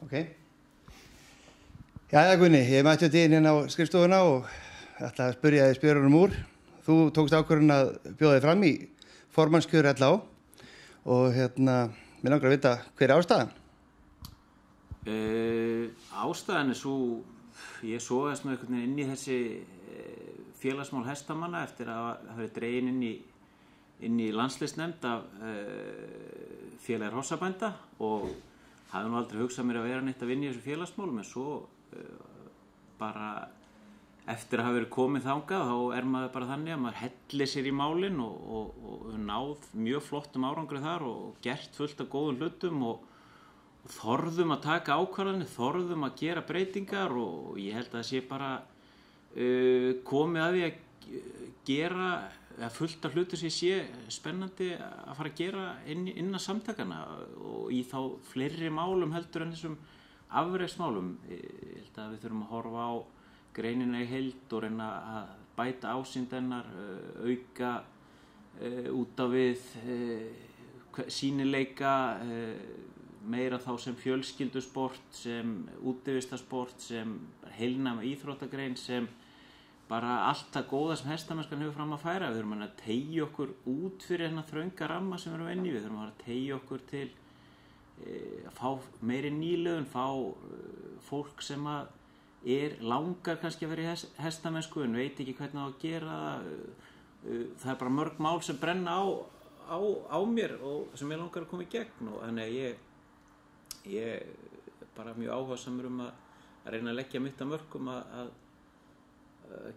Ok. Jæja Gunni, ég mætti þín hérna á skrifstofuna og ætla að spyrja þig spjörunum úr. Þú tókst ákvörðun að bjóða þig fram í formannskjör LH og mér langar að vita hver er ástæðan? Ástæðan er svo, ég sogaðist nú einhvern veginn inn í þessi félagsmál hestamanna eftir að hafa verið dregin inn í landsliðsnefnd af félagi hrossabænda og hafði nú aldrei hugsað mér að vera neitt að vinna í þessu félagsmálum, en svo bara eftir að hafa verið komið þangað þá er maður bara þannig að maður hellir sér í málin og náð mjög flottum árangri þar og gert fullt af góðum hlutum og þorðum að taka ákvarðanir, þorðum að gera breytingar og ég held að það sé bara komið að því að gera fullt af hlutur sem ég sé spennandi að fara að gera innan samtakana og í þá fleiri málum heldur en þessum afreksmálum. Ég held að við þurfum að horfa á greinina í heild og reyna að bæta ásýnd hennar, auka út á við sýnileika, meira þá sem fjölskyldusport, sem útivistarsport, sem heilnæma íþróttagrein, sem bara allt það góða sem hestamennskan hefur fram að færa. Við þurfum að teygja okkur út fyrir þennan þrönga ramma sem við erum inni í. Við þurfum að teygja okkur til að fá meiri nýliðun, fá fólk sem að langar kannski að vera í hestamennsku en veit ekki hvernig það á að gera það. Það er bara mörg mál sem brenna á mér og sem ég langar að koma í gegn og þannig að ég er bara mjög áhugasamur að reyna að leggja mitt að mörkum að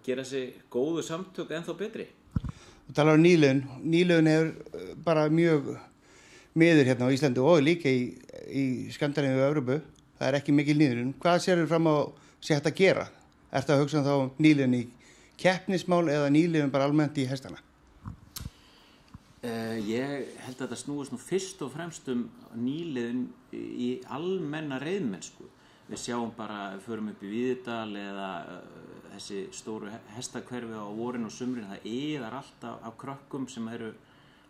gera sig góðu samtök ennþá betri. Þú talar um nýliðun. Nýliðun er bara mjög miður hérna á Íslandi og líka í Skandinavíu og Evrópu. Það er ekki mikil nýliðun. Hvað sérðu fram á sé hægt að gera? Ertu að hugsa þá nýliðun í keppnismál eða nýliðun bara almennt í hestana? Ég held að þetta snúist nú fyrst og fremst nýliðun í almenna reiðmennsku. Við sjáum bara, við förum upp í Víðidal eða þessi stóru hestakverfi á vorin og sumrin, það iðar alltaf af krökkum sem eru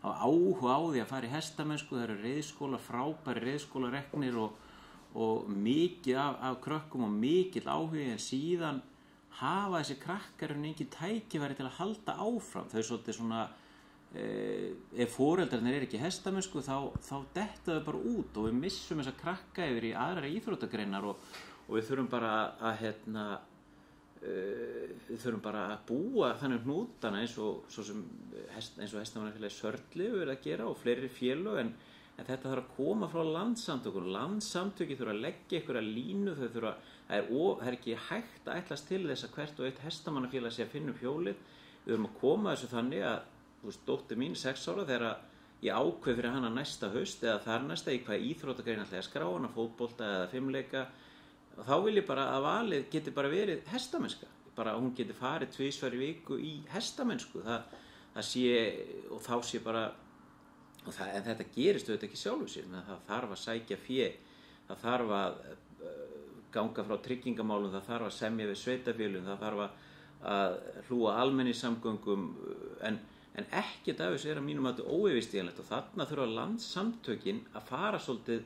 á áhuga á því að fara í hestamennsku. Það eru reiðskólar, frábæri reiðskólareknir og mikið af krökkum og mikill áhugi, en síðan hafa þessi krakkar engin tækifæri til að halda áfram. Þau svolítið svona, ef foreldrarnir ekki í hestamennsku þá detta þau bara út og við missum þessa krakka yfir í aðrar íþróttagreinar og við þurfum bara að búa þannig hnútana eins og hestamannafélagi Sörli verið að gera og fleiri félög, en þetta þarf að koma frá landssamtökum. Landssamtöki þurfa að leggja einhverja línu, það er ekki hægt að ætlast til þess að hvert og eitt hestamannafélag sé að finna upp hjólið. Við þurfum að koma þessu þannig að dóttir mín 6 ára, þegar ég ákveð fyrir hana næsta haust eða þar næsta í hvað íþróttagrein ætla ég að skrá hana, fótbolta eða fimleika, og þá vil ég bara að valið geti bara verið hestamennska, bara að hún geti farið 2 í viku í hestamennsku. Það sé, og þá sé bara, en þetta gerist auðvitað ekki sjálfu sér, en það þarf að sækja fé, það þarf að ganga frá tryggingamálum, það þarf að semja við sveitarfélögum, það þarf að hlúa almenningssamgöngum, en ekkert af þessu er að mínum að þetta óyfirstíganlegt og þarna þurfa landssamtökin að fara svolítið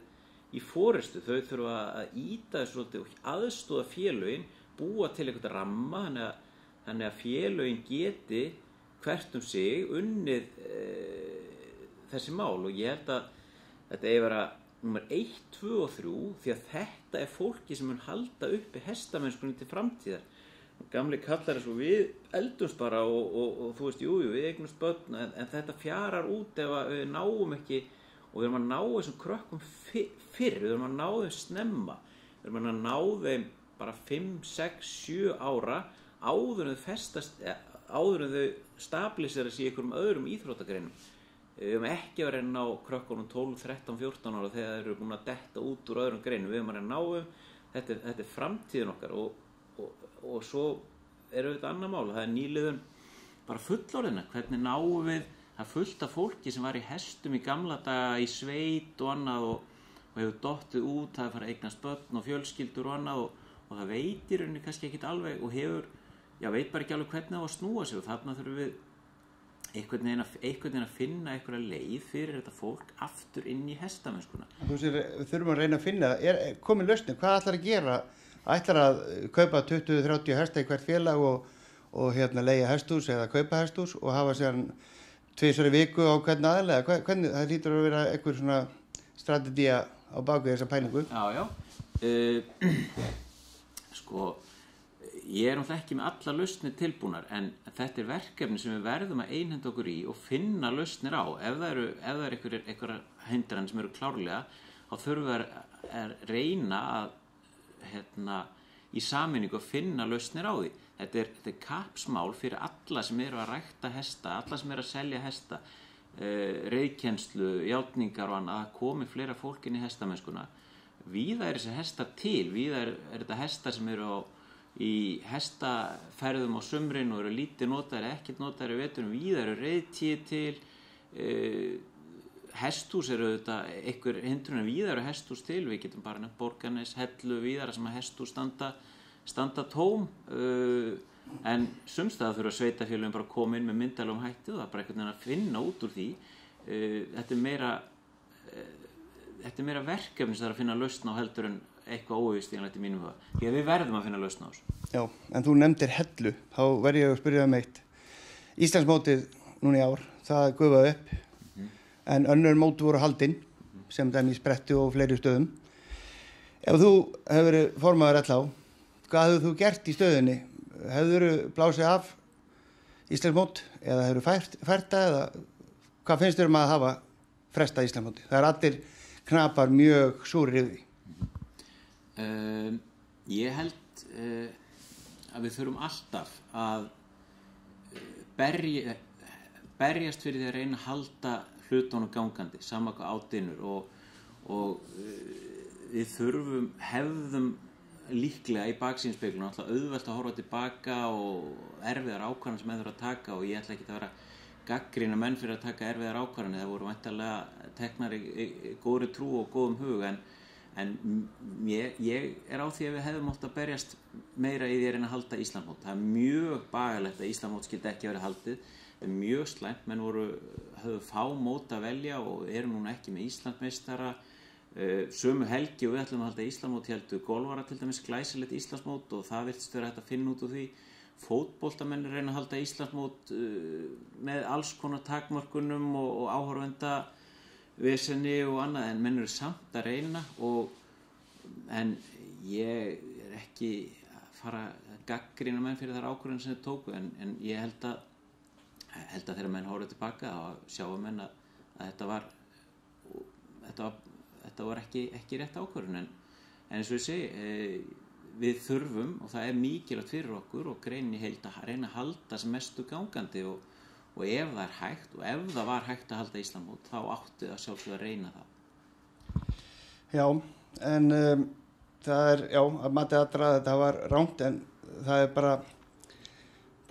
í forystu. Þau þurfa að ýta þessu svolítið og aðstoða félögin, búa til einhvern ramma þannig að félögin geti hvert sig unnið þessi mál, og ég held að þetta eigi vera númer 1, 2 og 3 því að þetta er fólki sem mun halda uppi hestamennskunni til framtíðar. Gamli kallar þessu, við eldumst bara og þú veist, jú, við eignumst börn, en þetta fjarar út ef við náum ekki, og við erum að ná þessum krökkum fyrr, við erum að ná þeim snemma, við erum að ná þeim bara 5, 6, 7 ára áður en þau festast, áður en þau stabilisera sig í einhverjum öðrum íþróttagreinum. Við erum ekki að reyna á krökkunum 12, 13, 14 ára þegar þeir eru búin að detta út úr öðrum greinum. Við erum að reyna á þeim, þetta er framtíðin okkar og svo er auðvitað annað mál, það er nýliðun bara fullorðina, hvernig náum við, það er fullt af fólki sem var í hestum í gamla daga í sveit og annað og hefur dottið út, það er farið að eignast börn og fjölskyldur og annað og það veit í rauninni kannski ekkit alveg og veit bara ekki alveg hvernig það á að snúa sig, og þarna þurfum við einhvern veginn að finna einhverja leið fyrir þetta fólk aftur inn í hestamennskuna. Þú sér, við þurfum að reyna að finna, komin lausnin, hvað ætlar að gera? Ætlar að kaupa 20-30 hesta í hvert félag og leigja hesthús eða kaupa hesthús og hafa sér 2 í viku á hvern aðilega? Hvernig, það hlýtur að vera einhver svona strategía á baku þessa pælingu? Já. Sko, ég náttúrulega ekki með alla lausnir tilbúnar, en þetta verkefni sem við verðum að einhenda okkur í og finna lausnir á. Ef það eru einhverjar hindranir sem eru klárlega, þá þurfum við að reyna að í sameiningu að finna lausnir á því. Þetta er kappsmál fyrir alla sem eru að rækta hesta, alla sem eru að selja hesta, reiðkennslu, játningar og annað, að komi fleira fólk inn í hestamennskuna. Víða þessi hestar til, víða þetta hestar sem eru í hestaferðum á sumrin og eru lítið notaðir, ekkert notaðir í veturum, víða eru reiðtíð til, hesthús eru þetta einhver hindrun, víða eru hesthús til, við getum bara nefnt Borgarnes, Hellu, víðara sem að hesthús standa tóm, en sumstaðar þurfa sveitarfélögin bara að koma inn með myndarlegum hætti og það er bara einhvern veginn að finna út úr því. Þetta er meira verkefni sem það er að finna lausn á heldur en eitthvað óvístíðanlegt í mínum huga. Því að við verðum að finna lausn á þessu. Já, en þú nefndir Hellu, þá verð ég að spyrja eitt. Íslandsmótið núna í ár, það gufaði upp, en önnur mót voru haldin, sem dæmis Spretti og fleiri stöðum. Ef þú hefur verið formaður LH, hvað hefur þú gert í stöðinni? Hefur þú blásið af Íslandsmót eða hefur þú fært það eða hvað finnst þér að hafa fresta Íslandsmóti? Það allir knapar mjög súrir yfir því. Ég held að við þurfum alltaf að berjast fyrir því að reyna að halda hlutunum gangandi, sama hvað ádynur og við hefðum líklega í baksýnisspeglinum alltaf auðvelt að horfa tilbaka og erfiðar ákvarðanir sem menn þurfa að taka og ég ætla ekki að vera gagnrýna menn fyrir að taka erfiðar ákvarðanir, það voru væntanlega teknar í góðri trú og góðum hug en ég á því að við hefðum átt að berjast meira í því að reyna að halda Íslandsmót. Það er mjög bagalegt að Íslandsmót skyldi ekki verið haldið. Það er mjög slæmt, menn höfðu fá mót að velja og eru núna ekki með Íslandsmeistara. Sömu helgi og við ætlum að halda Íslandsmót heldur golfara til dæmis glæsilegt Íslandsmót og það virtist vera hægt að finna út úr því. Fótboltamenn reyna að halda Íslandsmót með alls konar takmörkunum og áhorfenda vesenni og annað, en menn eru samt að reyna en ég ekki að fara að gagnrýna menn fyrir þær ákvörðunum sem þeir tóku en ég held að þegar menn horfðu tilbaka þá sjáum menn að þetta var ekki rétt ákvörðun en eins og ég segi við þurfum og það er mikilvægt fyrir okkur og greinin í heild að reyna að halda sem mestu gangandi og ef það er hægt og ef það var hægt að halda Íslandsmót þá átti það sjálfsögðu að reyna það. Já, en það er, að mati allra þetta var rangt en það er bara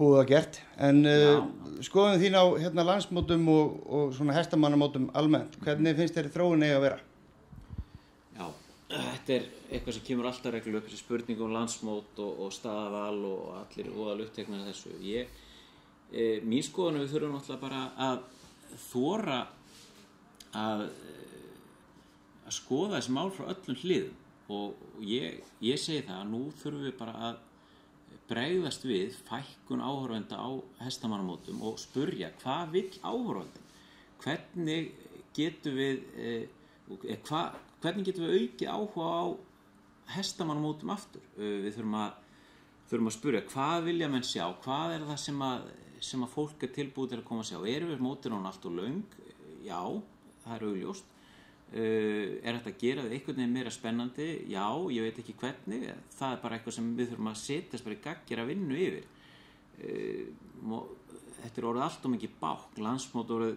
búið að gert. En skoðum þín á landsmótum og svona hestamannamótum almennt. Hvernig finnst þér þróun eigi að vera? Já, þetta er eitthvað sem kemur alltaf reglulega upp, þessi spurning landsmót og staðaval og allir voðalega uppteknir af þessu. Mín skoðun við þurfum náttúrulega bara að þora að skoða þessi mál frá öllum hliðum og ég segi það að nú þurfum við bara að bregðast við fækkun áhorfenda á hestamannamótum og spurja hvað vill áhorfandinn, hvernig getum við aukið áhuga á hestamannamótum aftur. Við þurfum að spurja hvað vilja menn sjá, hvað er það sem að fólk er tilbúið til að koma að sjá. Erum við mótin án allt og löng? Já, það er augljóst. Er þetta að gera það einhvern veginn meira spennandi? Já, ég veit ekki hvernig. Það er bara eitthvað sem við þurfum að setjast bara í gagngera vinnu yfir. Þetta er orðið allt og mikið bákn. Landsmót orðið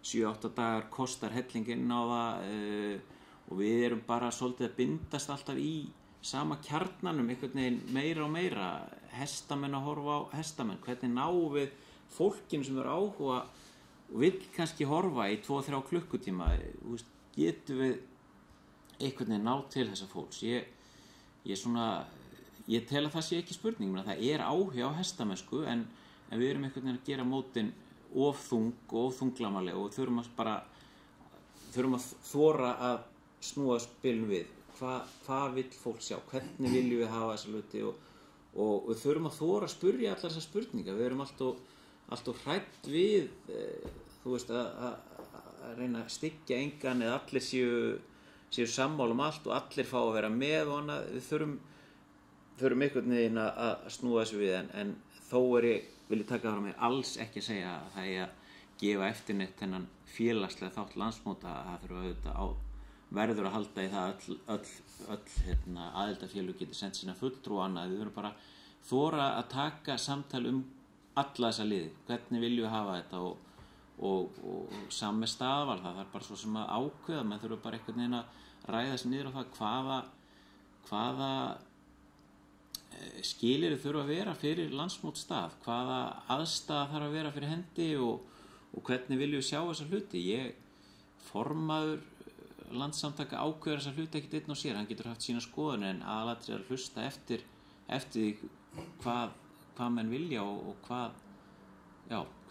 7-8 dagar kostar hellinginn á það og við erum bara svolítið að bindast alltaf í sama kjarnanum, einhvern veginn meira og meira. Hestamenn að horfa á hestamenn. Hvernig náum við fólkinu sem er áhuga og vill kannski horfa í 2-3 klukkutíma? Getum við einhvern veginn ná til þessa fólks? Ég tel að það sé ekki spurning, það er áhuga á hestamennsku en við erum einhvern veginn að gera mótin of þung og of þunglamaleg og þurfum að þora að snúa spilinu við. Hvað vill fólk sjá? Hvernig viljum við hafa þessa hluti og við þurfum að þora að spyrja allar þessar spurningar. Við erum alltof hrædd við þú veist að reyna að styggja engan eða allir séu sammála allt og allir fá að vera með og annað. Við þurfum einhvern veginn að snúa þessu við en þó vil ég taka það frá mér alls ekki að segja að það er að gefa eftir neitt þennan félagslega þátt landsmóta að það þurfa auðvitað verður að halda í það öll aðildarfélög geti sendt sína fulltrú og annað. Við verðum bara þora að taka samtal alla þessa liði. Hvernig viljum við hafa þetta og samme staðval það er bara svo sem að ákveða. Menn þurfa bara einhvern veginn að ræða sig niður á það hvaða skilyrði þurfa að vera fyrir landsmótstað, hvaða aðstæða þarf að vera fyrir hendi og hvernig viljum við sjá þessa hluti. Formaður landssamtaka ákveður þessa hluti ekkert einn og sér, hann getur haft sína skoðun en aðalatrið að hlusta eftir hvað menn vilja og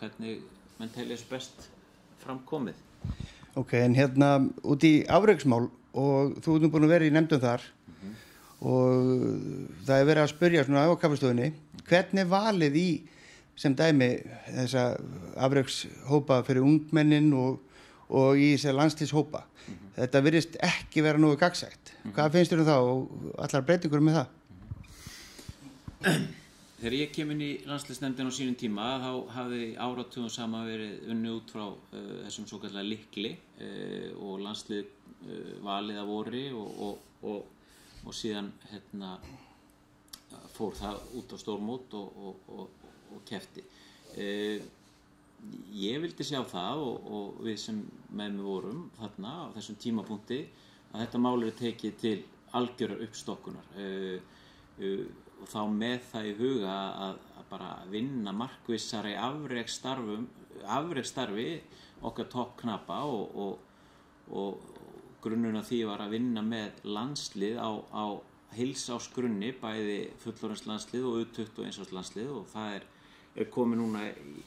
hvernig menn telja þessu best framkomið. Ok, en út í afreksmál og þú ert nú búin að vera í nefndum þar og það verið að spyrja svona á kaffistofunni, hvernig valið í sem dæmi þessa afrekshópa fyrir ungmennin og í þessa landslýshópa. Þetta virðist ekki vera nógu gagnsætt. Hvað finnst þér það og allar breytingur með það? Þegar ég kem inn í landsliðsnefndin á sínum tíma þá hafði áratugum saman verið unnið út frá þessum svokallega lykli og landslið valið að vori og síðan fór það út á stórmót og keppti. Ég vildi sjá það og við sem með mig vorum þarna á þessum tímapunkti að þetta mál tekið til algjörar uppstokkunar og þá með það í huga að bara vinna markvissari afreksstarfi okkar toppknappa og grunnurinn af því var að vinna með landslið á heilsársgrunni, bæði fullorðinsllandslið og U21 landslið og það er komið núna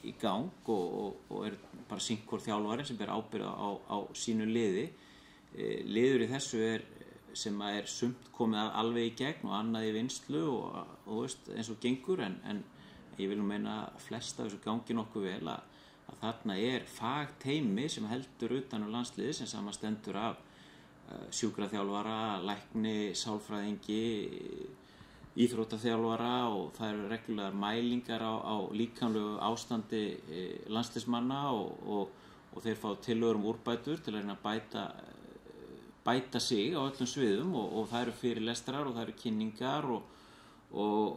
í gang og bara sýnt hvor þjálfarinn sem ber ábyrgð á sínu liði. Liður í þessu sem er sumt komið alveg í gegn og annað í vinnslu og veist, eins og gengur en ég vil meina að flesta af þessu gangi nokkuð vel að þarna fagteymi sem heldur utan landsliði sem samanstendur af sjúkraþjálfara, lækni, sálfræðingi, íþróttaþjálfara og það eru reglulegar mælingar á líkamlegu ástandi landsliðsmanna og þeir fá tillögur úrbætur til að reyna að bæta sig á öllum sviðum og það eru fyrirlestrar og það eru kynningar og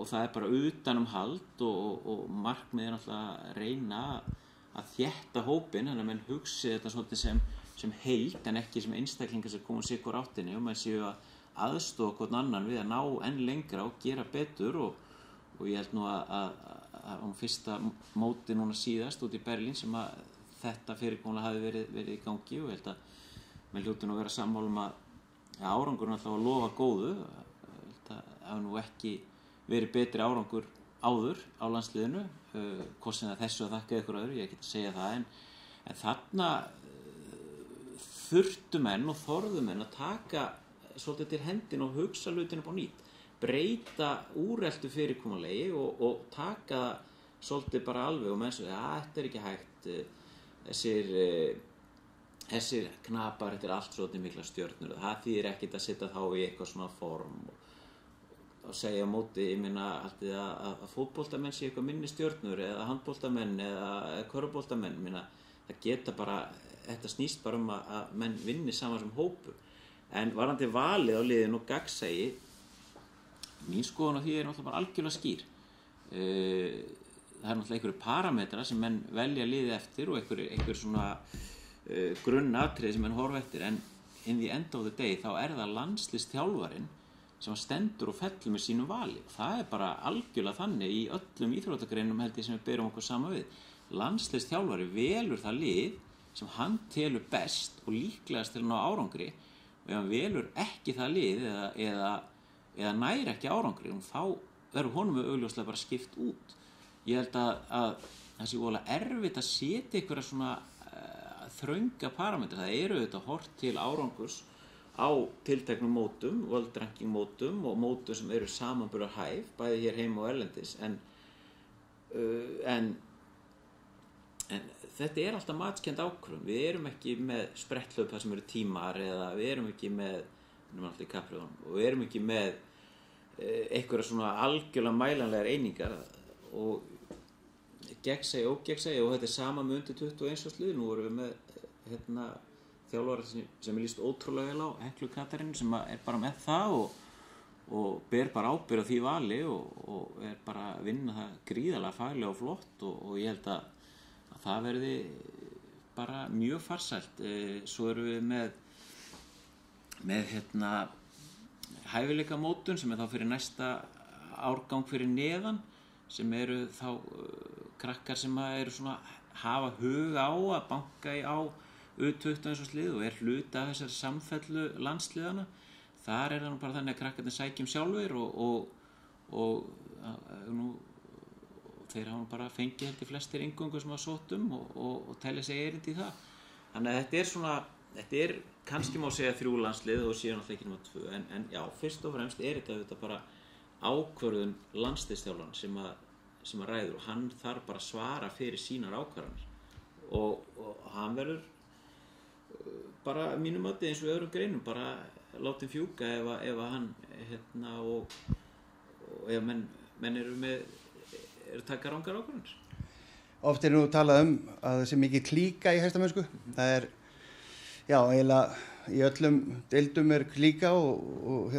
það er bara utanumhald og markmiðið náttúrulega að reyna að þétta hópinn þannig að menn hugsi þetta svolítið sem heild en ekki sem einstaklingar sem koma sér hvort áttinni og menn séu að aðstoða hvern annan við að ná enn lengra og gera betur og ég held nú að fyrsta móti núna síðast út í Berlín sem að þetta fyrirkomulag hafi verið í gangi og ég held að menn hljóti nú að vera sammála að árangurinn alltaf að lofa góðu. Ég held að hafi nú ekki verið betri árangur áður á landsliðinu, hvort sem það þessu að þakka ykkur öðru, ég get að segja það en þarna þurftu menn og þorðu menn að taka svolítið til hendin og hugsa hlutin upp á nýtt, breyta úreltu fyrirkomulagi og taka svolítið bara alveg og menn svo þetta ekki hægt, þessir knapar, þetta allt svolítið mikla stjörnur, það þýðir ekkert að setja þá í eitthvað svona form og segja á móti, ég minna alltaf að fótboltamenn sé eitthvað minni stjörnur eða handboltamenn eða körfuboltamenn, minna það geta bara, þetta snýst bara að menn vinni saman sem hópur. En varðandi valið á liðin og gagnsæi, mín skoðun á því náttúrulega bara algjörlega skýr. Það náttúrulega einhverju parametra sem menn velja liðið eftir og einhver svona grunnatriði sem menn horfa eftir, en in the end of the day þá það landsliðsþjálfarinn sem stendur og fellur með sínu vali. Það bara algjörlega þannig í öllum íþróttagreinum held ég sem við berum okkur saman við. Landsliðsþjálfari velur það lið sem hann telur best og líklegast til að ná árangri og ef hann velur ekki það lið eða nær ekki árangri þá honum augljóslega bara skipt út. Ég held að það sé voðalega erfitt að setja einhverja svona þrönga parametra. Það eru þetta hort til árangurs á tilteknum mótum, world ranking mótum og mótum sem eru samanburðarhæf, bæði hér heima og erlendis, en þetta er alltaf matskennd ákvörðun. Við erum ekki með spretthlaup þar sem eru tímar, eða við erum ekki með, og við erum ekki með einhverja svona algjörlega mælanlegar einingar, og gegnsæi og ógegnsæi, og þetta er sama með undir 21 árs lið. Nú erum við með þjálfara sem er lýst ótrúlega vel á, Heklu Katarinu, sem er bara með það og ber bara ábyrgð á því vali og er bara að vinna það gríðarlega faglega og flott, og ég held að það verði bara mjög farsælt. Svo erum við með hæfileika mótun sem er þá fyrir næsta árgang fyrir neðan, sem eru þá krakkar sem eru svona hafa hug á að banka á U21 og slið og er hluti af þessari samfellu landsliðana. Þar er það nú bara þannig að krakkarnir sækjum sjálfur og þeir hafa bara fengið held í flestir inngöngu sem hafa sótt og telja sig erindi í það. Þannig að þetta er kannski má segja 3 landslið og síðan alltaf ekki nema 2, en já, fyrst og fremst er þetta bara ákvörðun landsliðsþjálfarans sem að ræður, og hann þarf bara að svara fyrir sínar ákvarðanir og hann verður bara mínum mati eins og öðrum greinum bara látin fjúka ef hann og ef menn eru taka rangar ákvarðanir. Oft er nú talað að það sé mikið klíka í hestamennsku. Það er, já, eiginlega í öllum deildum er klíka og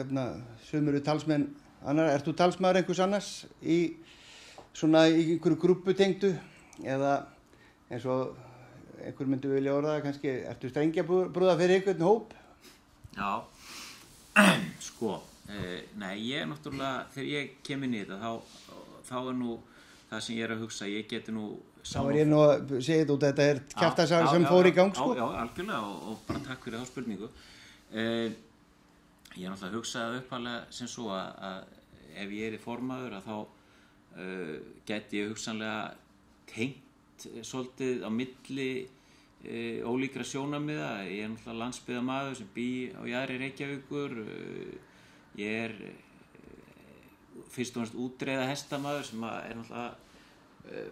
sumir eru talsmenn annar. Ert þú talsmaður einhvers annars í einhverju grúpputengdu, eða eins og einhver myndi vilja orða það kannski, ertu strengjabrúða fyrir einhvern hóp? Já, sko, nei, ég náttúrulega, þegar ég kem inn í þetta, þá er nú það sem ég er að hugsa, ég geti nú þá er ég nú að segja þetta út, þetta er kjaftasaga sem fór í gang, sko. Já, algjörlega, og bara takk fyrir þá spurningu. Ég er náttúrulega að hugsa upphaflega sem svo að ef ég er í formaður, að þá geti ég hugsanlega tengt svolítið á milli ólíkra sjónarmiða. Ég er náttúrulega landsbyggðarmaður sem bý á jaðri Reykjavíkur. Ég er fyrst og fremst útreiða hestamaður sem er náttúrulega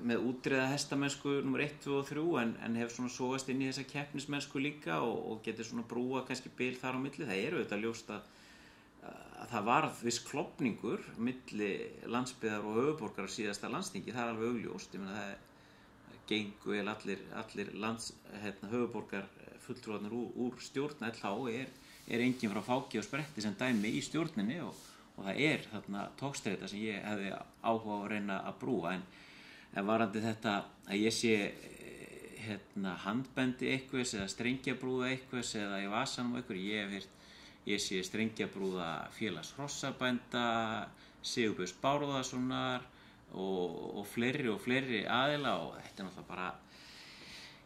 með útreiða hestamennsku nummer 1, 2 og 3 en hef svona sogast inn í þessa keppnismennsku líka og getur svona brúa kannski bil þar á milli. Það eru auðvitað ljóst að það varð viss klofningur milli landsbyggðar og höfuðborgar á síðasta landsþingi. Það er alveg augljóst. Ég meina það gengu vel allir höfuðborgar fulltrúarnir úr stjórn LH er enginn frá Fáki og Spretti sem dæmi í stjórninni og það er þarna tókstreita sem ég hefði áhuga á að reyna að brúa en varandi þetta að ég sé handbendi einhvers eða strengjabrúða einhvers eða í vasanum einhver, ég sé strengjabrúða félags hrossabænda, Sigurbjörns Bárðarssonar og fleiri aðila og þetta er náttúrulega bara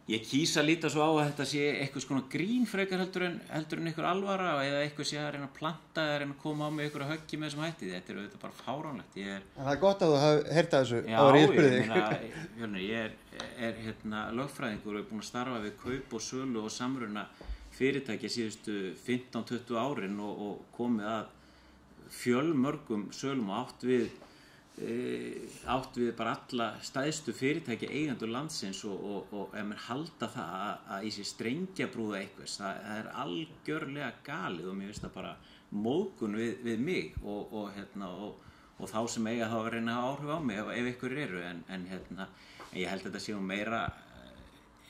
ég kýs að líta svo á að þetta sé eitthvað svona grín frekar heldur en einhver alvara eða eitthvað sé að reyna að planta eða reyna að koma á með einhverja höggi með þessum hætti. Þetta er auðvitað bara fáránlegt. En það er gott að þú hafi heyrt af þessu áður ég spurði þig. Ég er lögfræðingur og er búinn að starfa við kaup og sölu og samruna fyrirtækja síðustu 15-20 árin og komið að fjölmörgum sölum og átt við bara alla stæðstu fyrirtækja eigendur landsins og ef mér halda það að í sér strengjabrúða einhvers, það er algjörlega galið og mér finnst það bara móðgun við mig og þá sem eiga þá að reyna að áhrif á mig ef einhver eru en ég held að þetta sé meira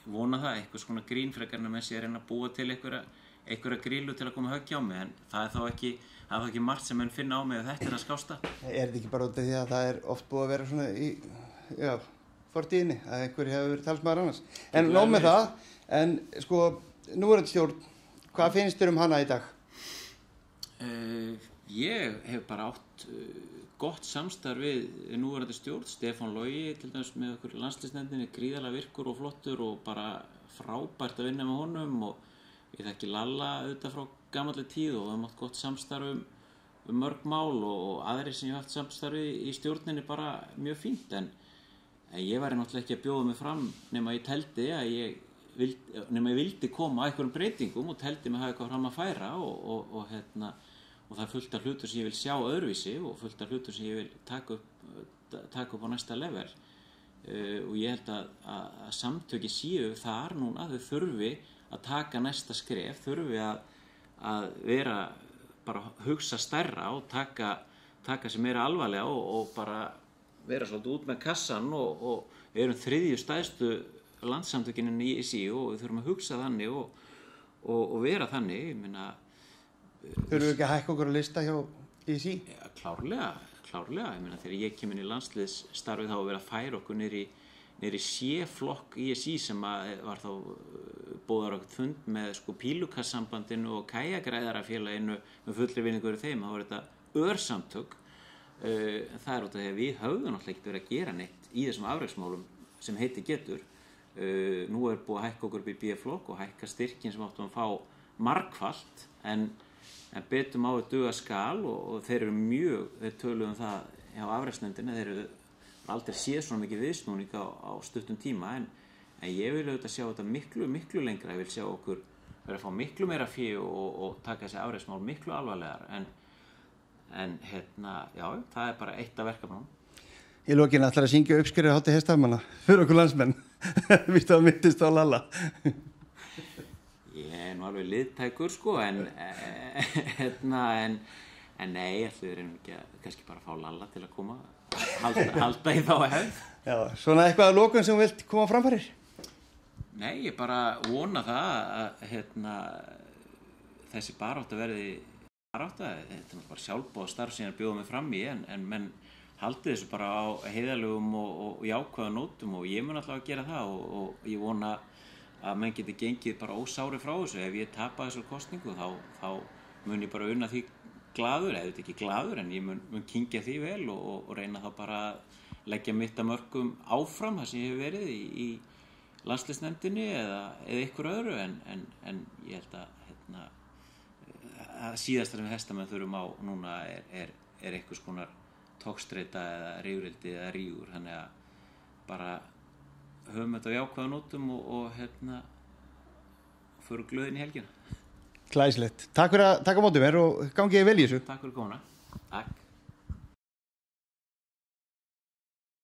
vona það, eitthvað svona grín frekar en að menn sé að reyna að búa til einhverja grílu til að koma höggja á mig en það er þá ekki margt sem menn finna á mig og þetta er að skásta. Er þetta ekki bara út af því að það er oft búið að vera svona í fortíðinni að einhver hefur verið talsmaður annars? En nóg með það, en sko, núverandi stjórn, hvað finnst þér hana í dag? Ég hef bara átt gott samstarf við núverandi stjórn, Stefán Logi til dæmis með okkur landsliðsnefndinni, gríðarlega virkur og flottur og bara frábært að vinna með honum og ég þekki Lalla auðvitað frá gamalli tíð og það mátt gott samstarf mörg mál og aðrir sem ég haft samstarfi í stjórninni bara mjög fínt en En ég væri náttúrulega ekki að bjóða mig fram nema ég teldi að ég vildi koma að einhverjum breytingum og teldi mig hafa eitthvað fram að færa og það er fullt af hlutur sem ég vil sjá öðruvísi og fullt af hlutur sem ég vil taka upp á næsta level. Og ég held að samtöki séu þar núna, þau þurfi að taka næsta skref, þurfi að vera bara hugsa stærra og taka sem meira alvarlega og bara vera svolítið út með kassan og við erum 3. stærstu landssamtökinin í ISÍ og við þurfum að hugsa þannig og vera þannig, ég meina. Þurfum við ekki að hækka okkur að lista hjá ISÍ? Ja, klárlega, ég meina þegar ég kem inn í landsliðsstarfið þá að vera að færa okkur niður í C-flokk ISÍ sem var þá bóðar okkur fund með sko pílukassambandinu og kajakræðarafélaginu með fullri vinningu fyrir þeim, þá var þetta örsamtök. Það er út af því að við höfum náttúrulega ekkert verið að gera neitt í þessum afreksmálum sem heiti getur. Nú er búið að hækka okkur upp í B-flokk og hækka styrkin sem áttum að fá margfalt en betum á að duga skal og þeir töluðum það hjá afreksnefndinni, þeir eru aldrei séð svona mikið viðsnúning á stuttum tíma en ég vil auðvitað sjá þetta miklu lengra, ég vil sjá okkur vera að fá miklu meira fé og taka þessi afreksmál miklu alvarlegar en já, það er bara eitt af verkefnum. Í lokin ætlar að syngja uppskerið hátti hestamanna fyrir okkur landsmenn. Vístu að myndist á Lalla. Ég er nú alveg liðtækur sko en nei, við erum ekki að kannski bara fá Lalla til að koma halda í þá hefð. Já, svona eitthvað að lokum sem þú vilt koma framfærir? Nei, ég bara vona það að þessi barátta verði barátta, þetta er bara sjálfboða starf sem ég bjóða mig fram í en menn haldi þessu bara á heiðarlegum og jákvæða nótum og ég mun alltaf að gera það og ég vona að menn geti gengið bara ósári frá þessu. Ef ég tapa þessar kosningu þá mun ég bara unna því glaður, eða ekki glaður en ég mun kyngja því vel og reyna þá bara að leggja mitt að mörkum áfram það sem ég hef verið í landsliðsnefndinni eða ykkur öðru en ég held að síðasta sem við hestamenn þurfum á núna er einhvers konar tókstreita eða rígurildi eða rígur, þannig að bara höfum þetta á jákvæða nótum og förum glöðin í helgina. Glæsilegt. Takk fyrir að taka á móti mér og gangi vel í þessu. Takk fyrir komuna. Takk.